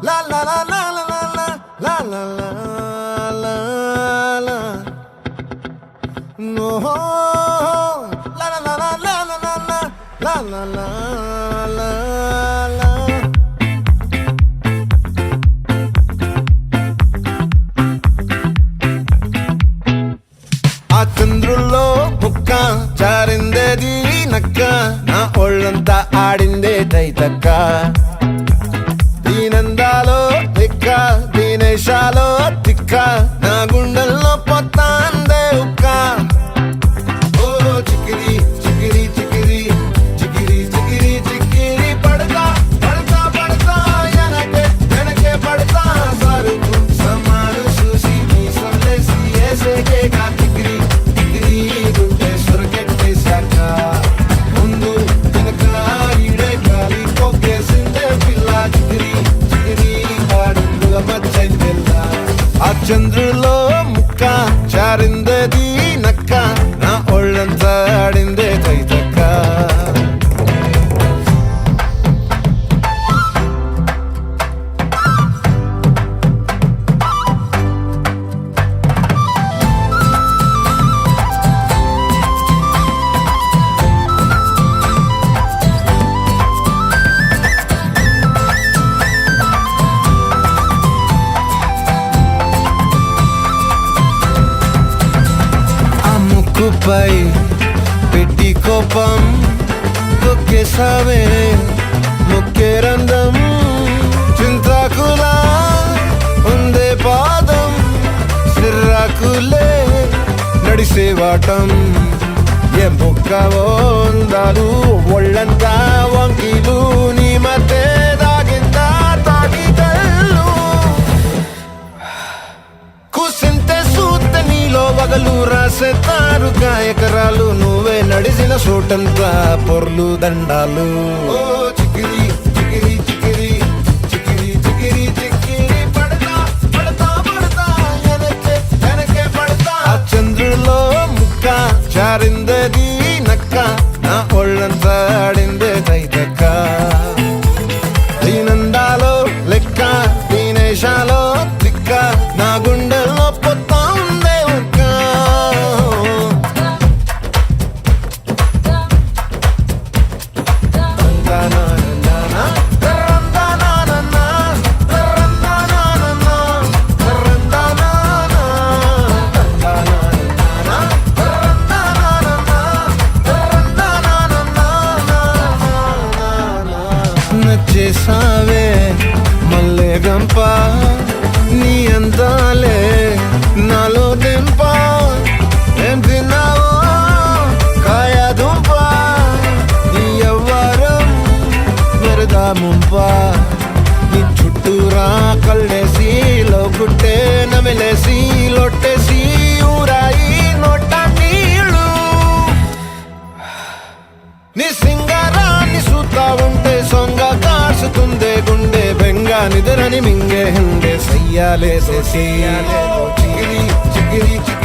La la la la la la la la la la la. No. La la la la la la la la la la la la. ఆ చంద్రుల్లో ముక్క చారిందేది నక్క నా ఒళ్ళంతా ఆడిందే తైతక్క దీనందాలో తిక్క దీనేశాలో తిక్క నా గుండెల్లో పొత్తాందే ఉక్క ఓ చికిరి చికిరి చికిరి చికిరి చికిరి చికిరి పడతా పడతా పడతా ఎనకే ఎనకే పడతా సరుకు సమాలు చూసి నీ సొల్లేసి ఏసేకే కా చికిరి చికిరి గుండె సొరకెట్టేశాక ముందు వెనక ఈడే గాలి కొక్కేసిందే పిల్ల చికిరి చికిరి ఆడుగా మచ్చైందెల్ల ఆ చంద్రులో ముక్క చారిందేది నక్క నా ఒళ్ళంతా ఆడిందే తైతక్క ముక్కుపై పెట్టి కోపం తొక్కేసావే ముక్కే రంధం చింతాకులా ఉందే పాదం సిర్రాకులే నడిసేవాటం ఏ బొక్కవో ఉందాలు ఒళ్ళంతా వంకీలు నీ మధ్య దాగిందా తాగి కళ్ళు కూసింతే సూత నీలో వగలు రాసేతారు గాయకరాలు నువ్వే నడిసిన చోటంతా పొర్లు దండాలు ఓ చికిరి చికిరి చికిరి చికిరి చికిరి చికిరి పడతా పడతా పడతా ఎనకే ఎనకే పడతా ఆ చంద్రులో ముక్క చారిందేది నక్క నా ఒళ్ళంతా ఆడిందే తైతక్క దీనందాలో లెక్క దీనేశాలో తిక్క నా గుండెల్లో పొత్తా ఉందే ఉక్క నచ్చేసావే మల్లె గంప నీ అందాలే నాలో దింప ఏం తిన్నావో కాయ దుంప నీ ఎవ్వరం మెరదా ముంప నీ చుట్టూరా కళ్ళేసి లోకుట్టే నమిలేసి లొట్టేసి ఊరాయి నోట నీళ్ళు నీ సింగారాన్ని చూస్తా ఉంటే సొంగ కాసుతుందే గుండె బెంగ నిద్రని మింగే హండే సయ్యాలే చికిరి చికిరి చికిరి